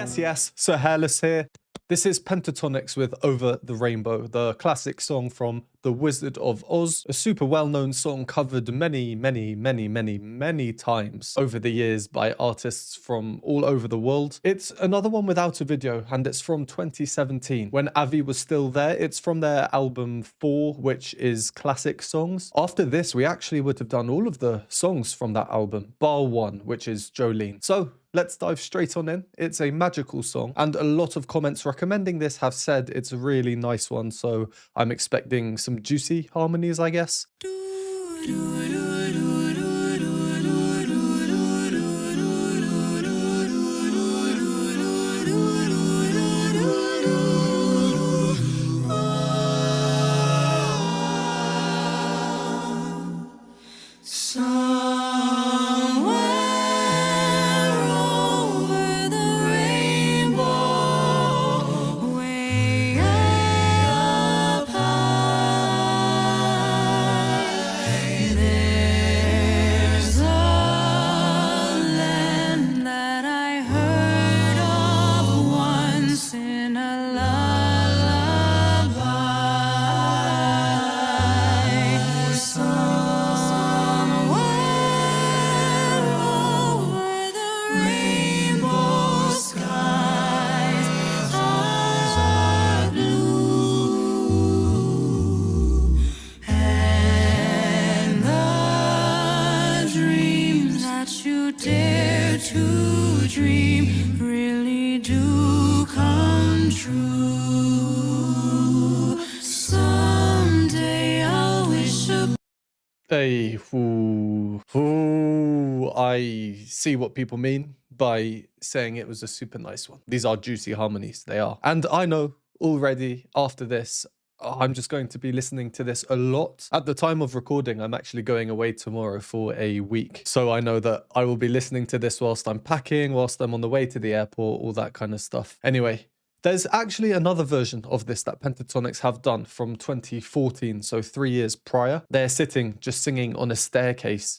Yes, Sir Hairless here. This is Pentatonix with Over the Rainbow, the classic song from The Wizard of Oz, a super well-known song covered many times over the years by artists from all over the world. It's another one without a video, and it's from 2017, when Avi was still there. It's from their album 4, which is classic songs. After this, we actually would have done all of the songs from that album, bar one, which is Jolene. So let's dive straight on in. It's a magical song, and a lot of comments recommending this have said it's a really nice one, so I'm expecting some juicy harmonies, I guess. Dare to dream really do come true. Someday I'll wish upon. Hey, I see what people mean by saying it was a super nice one. These are juicy harmonies, they are. And I know already after this, I'm just going to be listening to this a lot. At the time of recording, I'm actually going away tomorrow for a week. So I know that I will be listening to this whilst I'm packing, whilst I'm on the way to the airport, all that kind of stuff. Anyway, there's actually another version of this that Pentatonix have done from 2014, so 3 years prior. They're sitting, just singing on a staircase.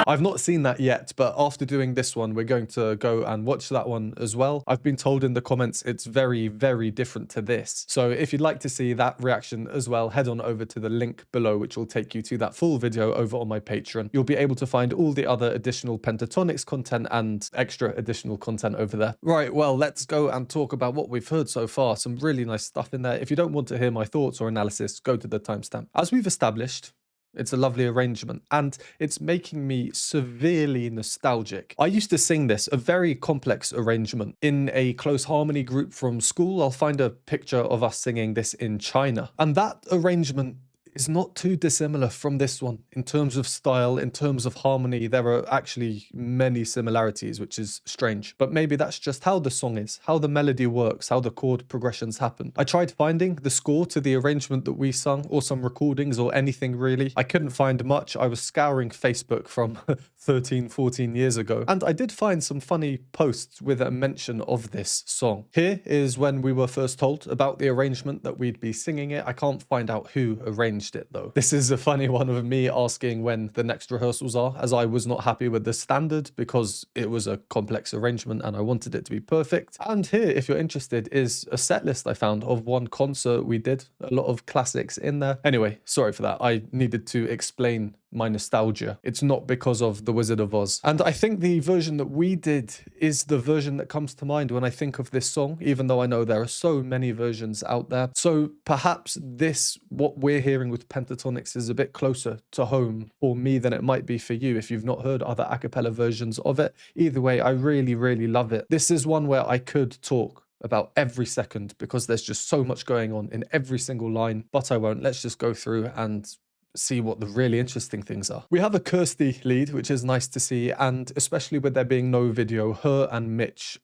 I've not seen that yet, but after doing this one, we're going to go and watch that one as well. I've been told in the comments it's very different to this. So if you'd like to see that reaction as well, head on over to the link below, which will take you to that full video over on my Patreon. You'll be able to find all the other additional Pentatonix content and extra additional content over there. Right, well, let's go and talk about what we've heard so far. Some really nice stuff in there. If you don't want to hear my thoughts or analysis, go to the timestamp. As we've established, it's a lovely arrangement, and it's making me severely nostalgic. I used to sing this, a very complex arrangement, in a close harmony group from school. I'll find a picture of us singing this in China. And that arrangement is not too dissimilar from this one in terms of style, in terms of harmony. There are actually many similarities, which is strange, but maybe that's just how the song is, how the melody works, how the chord progressions happen. I tried finding the score to the arrangement that we sung, or some recordings or anything really. I couldn't find much. I was scouring Facebook from 13-14 years ago, and I did find some funny posts with a mention of this song. Here is when we were first told about the arrangement, that we'd be singing it. I can't find out who arranged it though. This is a funny one of me asking when the next rehearsals are, as I was not happy with the standard because it was a complex arrangement and I wanted it to be perfect. And here, if you're interested, is a set list I found of one concert we did. A lot of classics in there. Anyway, sorry for that. I needed to explain my nostalgia. It's not because of The Wizard of Oz. And I think the version that we did is the version that comes to mind when I think of this song, even though I know there are so many versions out there. So perhaps this, what we're hearing with Pentatonix, is a bit closer to home for me than it might be for you if you've not heard other a cappella versions of it. Either way, I really love it. This is one where I could talk about every second because there's just so much going on in every single line, but I won't. Let's just go through and see what the really interesting things are. We have a Kirsty lead, which is nice to see, and especially with there being no video, her and Mitch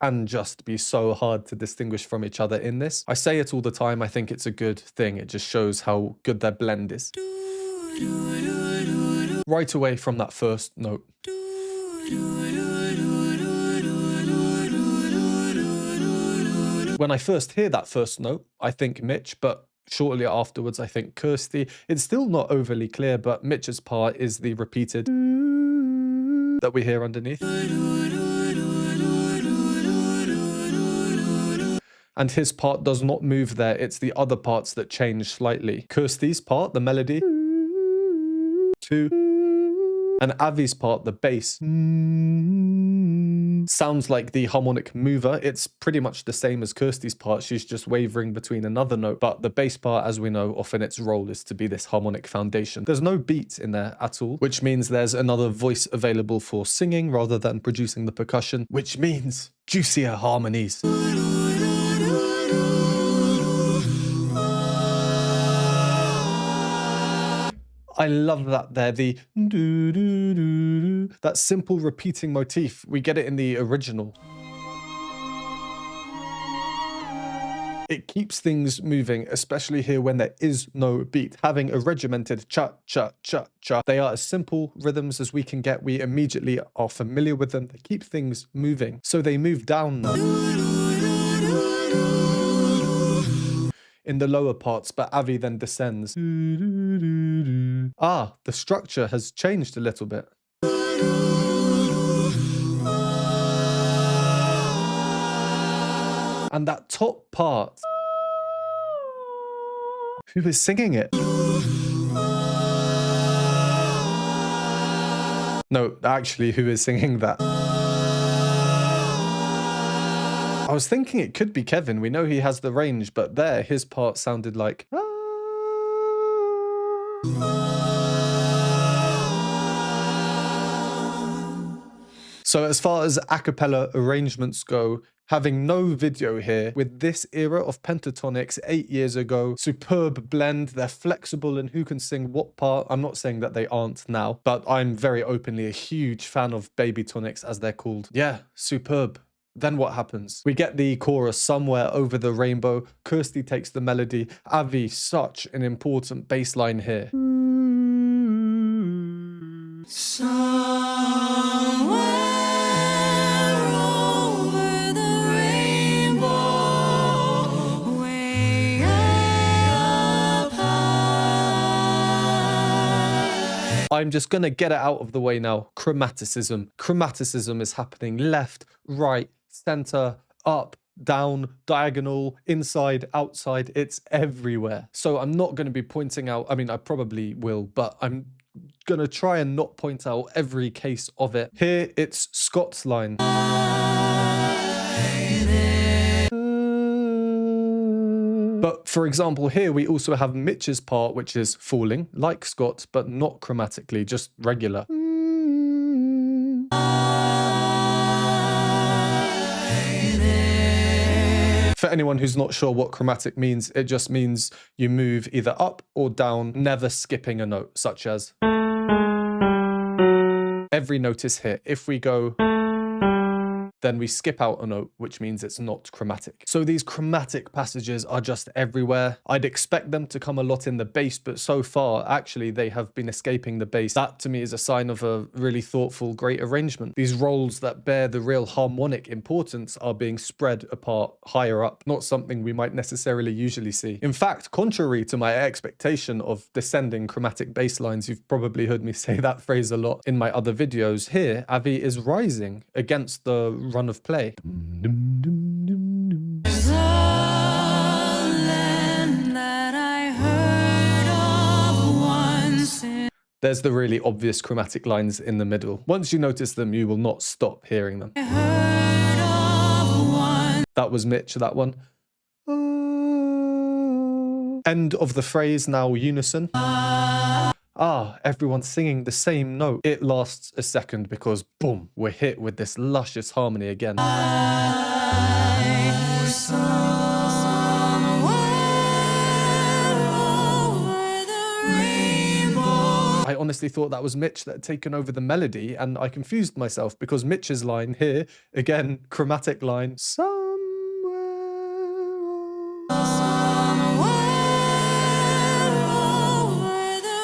can just be so hard to distinguish from each other in this. I say it all the time, I think it's a good thing. It just shows how good their blend is. Right away from that first note. When I first hear that first note, I think Mitch, but shortly afterwards, I think Kirsty. It's still not overly clear, but Mitch's part is the repeated that we hear underneath. And his part does not move there. It's the other parts that change slightly. Kirsty's part, the melody, 2, and Avi's part, the bass, sounds like the harmonic mover. It's pretty much the same as Kirsty's part. She's just wavering between another note, but the bass part, as we know, often its role is to be this harmonic foundation. There's no beat in there at all, which means there's another voice available for singing rather than producing the percussion, which means juicier harmonies. I love that there, the do do do, that simple repeating motif. We get it in the original. It keeps things moving, especially here when there is no beat. Having a regimented cha cha cha cha, they are as simple rhythms as we can get. We immediately are familiar with them. They keep things moving. So they move down now in the lower parts, but Avi then descends. Ah, the structure has changed a little bit. And that top part, who is singing it? No, actually, who is singing that? I was thinking it could be Kevin. We know he has the range, but there, his part sounded like... So as far as a cappella arrangements go, having no video here, with this era of Pentatonix 8 years ago, superb blend, they're flexible in who can sing what part. I'm not saying that they aren't now, but I'm very openly a huge fan of Babytonics, as they're called. Yeah, superb. Then what happens? We get the chorus, somewhere over the rainbow. Kirsty takes the melody. Avi, such an important bass line here. Somewhere over the rainbow, way up high. I'm just gonna get it out of the way now. Chromaticism. Chromaticism is happening left, right, center, up, down, diagonal, inside, outside. It's everywhere. So I'm not going to be pointing out, I mean, I probably will, but I'm going to try and not point out every case of it. Here, it's Scott's line. But for example, here we also have Mitch's part, which is falling, like Scott, but not chromatically, just regular. For anyone who's not sure what chromatic means, it just means you move either up or down, never skipping a note, such as every note is here. If we go, then we skip out a note, which means it's not chromatic. So these chromatic passages are just everywhere. I'd expect them to come a lot in the bass, but so far, actually, they have been escaping the bass. That, to me, is a sign of a really thoughtful, great arrangement. These roles that bear the real harmonic importance are being spread apart higher up, not something we might necessarily usually see. In fact, contrary to my expectation of descending chromatic bass lines, you've probably heard me say that phrase a lot in my other videos. Here, Avi is rising against the run of play. There's a land that I heard of once. There's the really obvious chromatic lines in the middle. Once you notice them, you will not stop hearing them. I heard of one. That was Mitch, that one. End of the phrase, now unison. Ah, everyone's singing the same note. It lasts a second because, boom, we're hit with this luscious harmony again. I honestly thought that was Mitch that had taken over the melody, and I confused myself because Mitch's line here, again, chromatic line,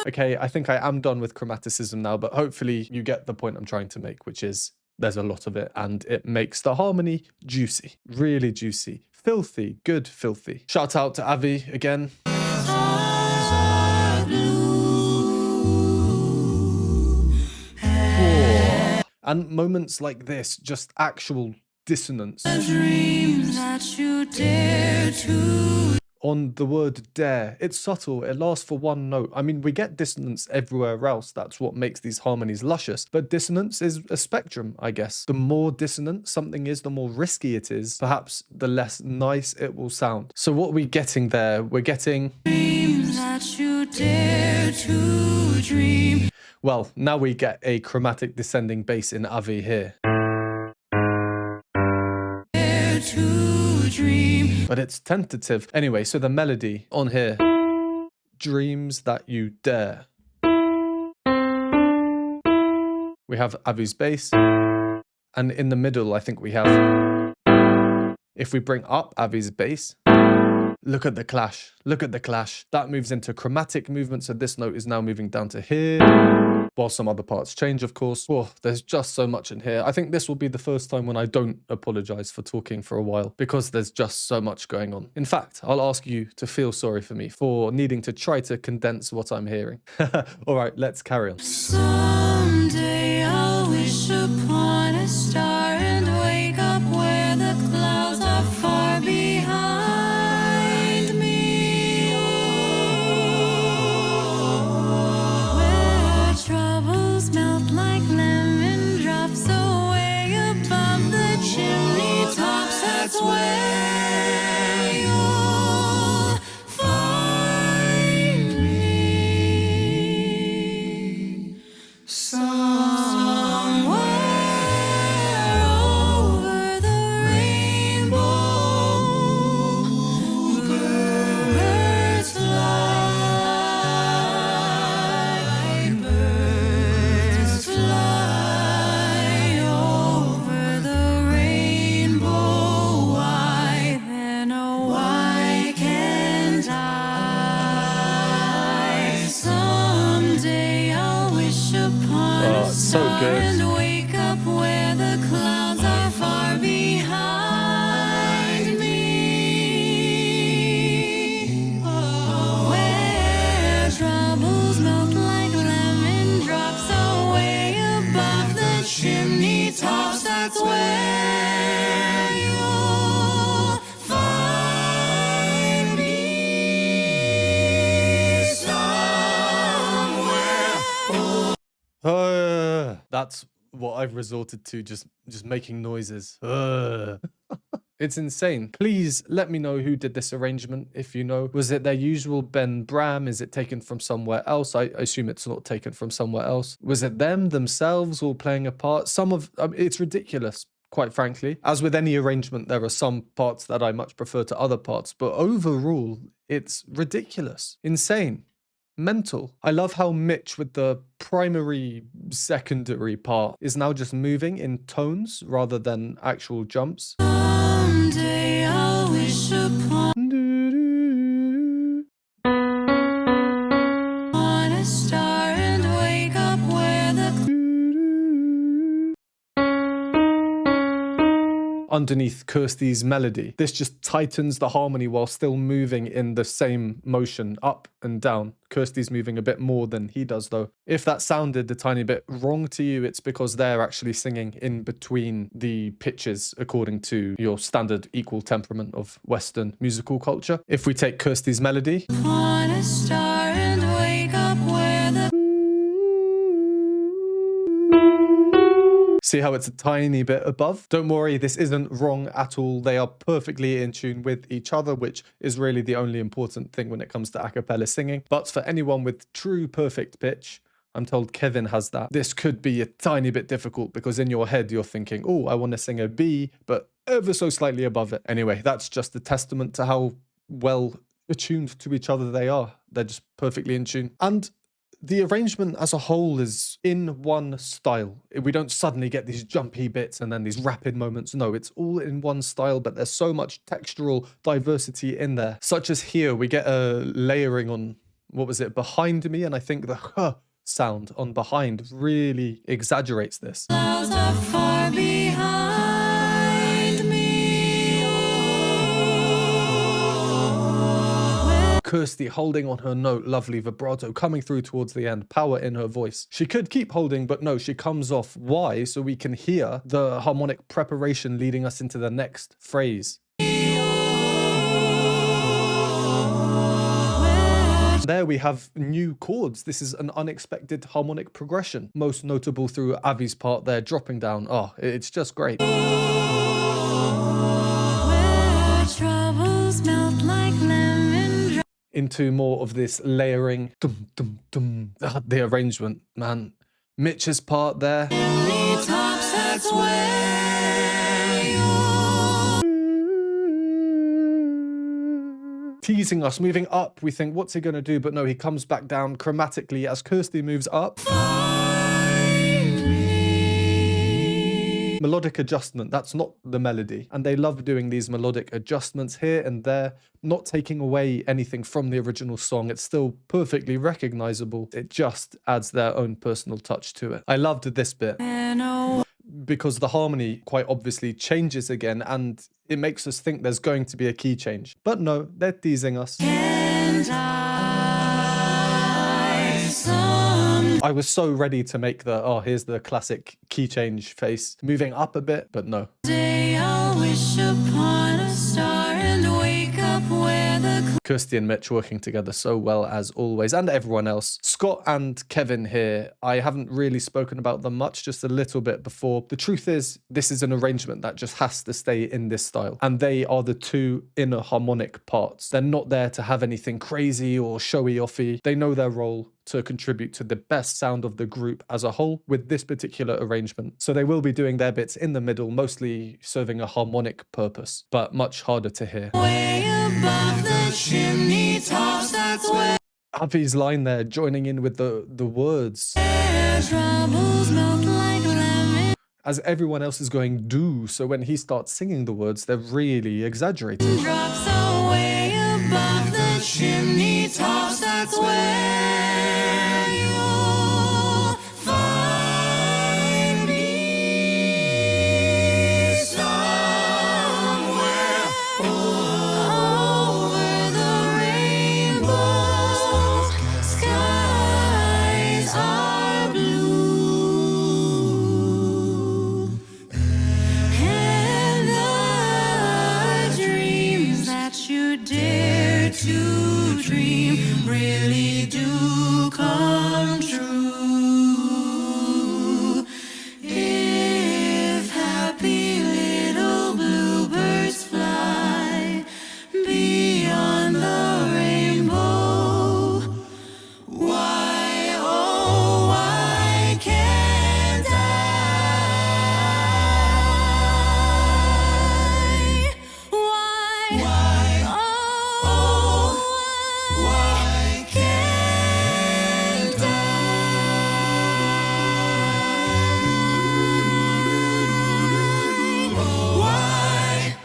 Okay, I think I am done with chromaticism now, but hopefully you get the point I'm trying to make, which is there's a lot of it and it makes the harmony juicy, really juicy, filthy, good filthy. Shout out to Avi again. And moments like this, just actual dissonance. Dreams that you dare to. On the word dare. It's subtle, it lasts for one note. I mean, we get dissonance everywhere else, that's what makes these harmonies luscious, but dissonance is a spectrum, I guess. The more dissonant something is, the more risky it is, perhaps the less nice it will sound. So what are we getting there? We're getting... Dreams that you dare to dream. Well, now we get a chromatic descending bass in Avi here. Dare to dream. But it's tentative. Anyway, so the melody on here. Dreams that you dare. We have Avi's bass. And in the middle, I think we have... If we bring up Avi's bass... Look at the clash. Look at the clash. That moves into chromatic movement, so this note is now moving down to here. While some other parts change, of course. Oh, there's just so much in here. I think this will be the first time when I don't apologize for talking for a while, because there's just so much going on. In fact, I'll ask you to feel sorry for me for needing to try to condense what I'm hearing. All right, let's carry on. Someday I'll wish upon a star and wake up where the clouds are far behind me. Where troubles melt like lemon drops away above the chimney tops. That's where you'll find me. Somewhere over the rainbow, birds fly, birds fly over the rainbow. Why then, oh, why can't I? Someday I'll wish upon Oh, a it's so star good. and wake up where the clouds are far behind me. Where troubles melt like lemon drops away above the chimney tops. That's where you'll find me. Somewhere. That's what I've resorted to, just making noises. It's insane. Please let me know who did this arrangement, if you know. Was it their usual Ben Bram? Is it taken from somewhere else? I assume it's not taken from somewhere else. Was it them themselves all playing a part? It's ridiculous, quite frankly. As with any arrangement, there are some parts that I much prefer to other parts, but overall, it's ridiculous, insane. Mental. I love how Mitch with the primary secondary part is now just moving in tones rather than actual jumps. Someday I'll wish upon a star and wake up where the Underneath Kirsty's melody, this just tightens the harmony while still moving in the same motion, up and down. Kirsty's moving a bit more than he does though. If that sounded a tiny bit wrong to you, it's because they're actually singing in between the pitches according to your standard equal temperament of Western musical culture. If we take Kirsty's melody, upon a star and wake up where the see how it's a tiny bit above? Don't worry, this isn't wrong at all. They are perfectly in tune with each other, which is really the only important thing when it comes to a cappella singing. But for anyone with true perfect pitch, I'm told Kevin has that, this could be a tiny bit difficult because in your head you're thinking, oh, I want to sing a B, but ever so slightly above it. Anyway, that's just a testament to how well attuned to each other they are. They're just perfectly in tune. And the arrangement as a whole is in one style. We don't suddenly get these jumpy bits and then these rapid moments. No, it's all in one style, but there's so much textural diversity in there. Such as here, we get a layering on, what was it, behind me? And I think the huh sound on behind really exaggerates this. clouds are far behind me. Kirsty holding on her note, lovely vibrato coming through towards the end, power in her voice. She could keep holding, but no, she comes off why, so we can hear the harmonic preparation leading us into the next phrase. There we have new chords. This is an unexpected harmonic progression, most notable through Avi's part there, dropping down. Oh, it's just great. Into more of this layering. Dum, dum, dum. Ah, the arrangement, man. Mitch's part there. Teasing us, moving up. We think, what's he going to do? But no, he comes back down chromatically as Kirsty moves up. Melodic adjustment, that's not the melody. And they love doing these melodic adjustments here and there, not taking away anything from the original song. It's still perfectly recognizable. It just adds their own personal touch to it. I loved this bit because the harmony quite obviously changes again and it makes us think there's going to be a key change. But no, they're teasing us. I was so ready to make the, oh, here's the classic key change face, moving up a bit, but no. Kirsty and Mitch working together so well as always, and everyone else. Scott and Kevin here, I haven't really spoken about them much, just a little bit before. The truth is, this is an arrangement that just has to stay in this style, and they are the two inner harmonic parts. They're not there to have anything crazy or showy-offy. They know their role to contribute to the best sound of the group as a whole with this particular arrangement. So they will be doing their bits in the middle, mostly serving a harmonic purpose, but much harder to hear. Way above the chimney tops, that's where Avi's line there, joining in with the words. As everyone else is going do, so when he starts singing the words, they're really exaggerated. Drops away above the chimney tops, that's where you'll find me somewhere over the rainbow. Skies are blue, and the dreams that you dare to dream really do come true. If happy little bluebirds fly beyond the rainbow, why, oh, why can't I? Why, oh, why can't I? Why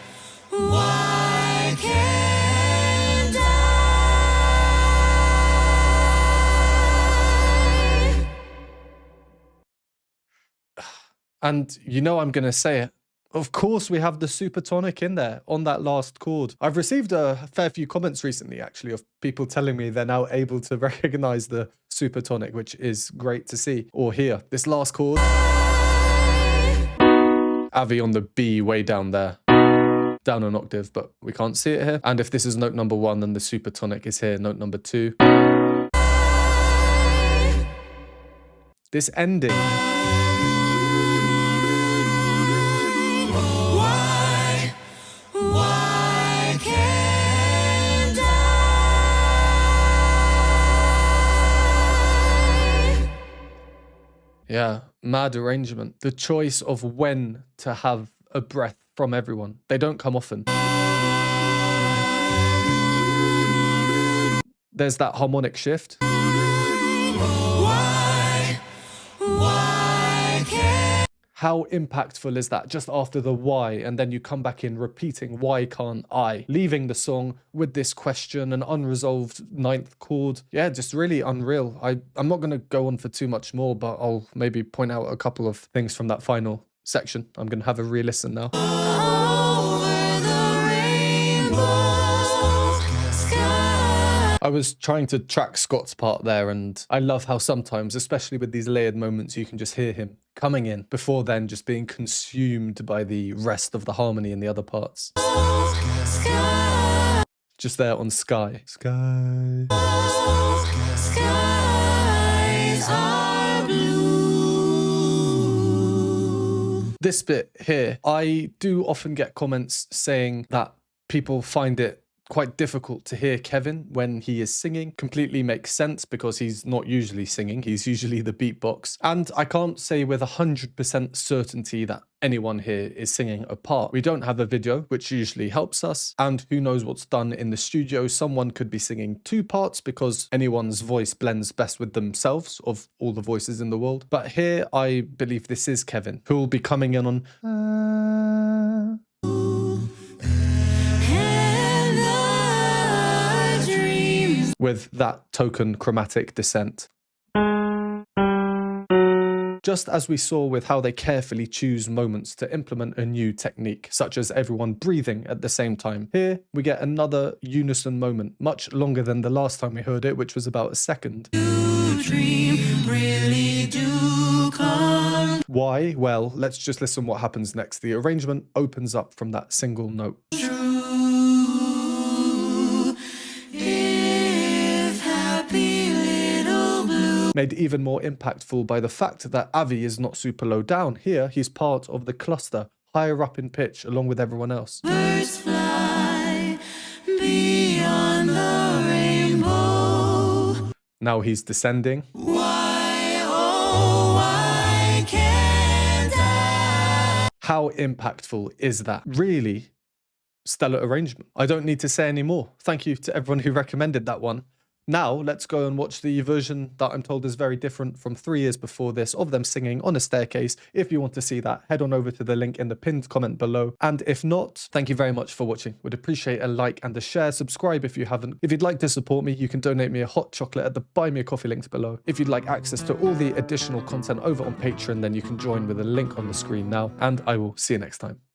can't I? And you know I'm going to say it. Of course, we have the supertonic in there on that last chord. I've received a fair few comments recently, actually, of people telling me they're now able to recognize the supertonic, which is great to see or hear. This last chord, Avi on the B way down there, down an octave, but we can't see it here. And if this is note number 1, then the supertonic is here, note number 2. This ending. Why can't I? Yeah, mad arrangement. The choice of when to have a breath from everyone. They don't come often. There's that harmonic shift. Why can't... How impactful is that just after the why, and then you come back in repeating why can't I, leaving the song with this question, an unresolved 9th chord. Yeah, just really unreal. I'm not going to go on for too much more, but I'll maybe point out a couple of things from that final section. I'm going to have a re-listen now. I was trying to track Scott's part there, and I love how sometimes, especially with these layered moments, you can just hear him coming in before then just being consumed by the rest of the harmony in the other parts. Sky, Just there on Sky. Sky. skies are blue. This bit here, I do often get comments saying that people find it quite difficult to hear Kevin when he is singing. Completely makes sense because he's not usually singing, he's usually the beatbox. And I can't say with 100% certainty that anyone here is singing a part. We don't have a video, which usually helps us, and who knows what's done in the studio. Someone could be singing 2 parts because anyone's voice blends best with themselves of all the voices in the world. But here I believe this is Kevin, who will be coming in on And the dreams with that token chromatic descent. Just as we saw with how they carefully choose moments to implement a new technique, such as everyone breathing at the same time. Here, we get another unison moment, much longer than the last time we heard it, which was about a second. you dream really do come Why? Well, let's just listen what happens next. The arrangement opens up from that single note. true. If happy little blue Made even more impactful by the fact that Avi is not super low down. Here, he's part of the cluster, higher up in pitch, along with everyone else. birds fly beyond the rainbow. Now he's descending. Why, oh, why can't I? How impactful is that? Really stellar arrangement. I don't need to say any more. Thank you to everyone who recommended that one. Now, let's go and watch the version that I'm told is very different from 3 years before this, of them singing on a staircase. If you want to see that, head on over to the link in the pinned comment below. And if not, thank you very much for watching. Would appreciate a like and a share. Subscribe if you haven't. If you'd like to support me, you can donate me a hot chocolate at the Buy Me a Coffee links below. If you'd like access to all the additional content over on Patreon, then you can join with a link on the screen now. And I will see you next time.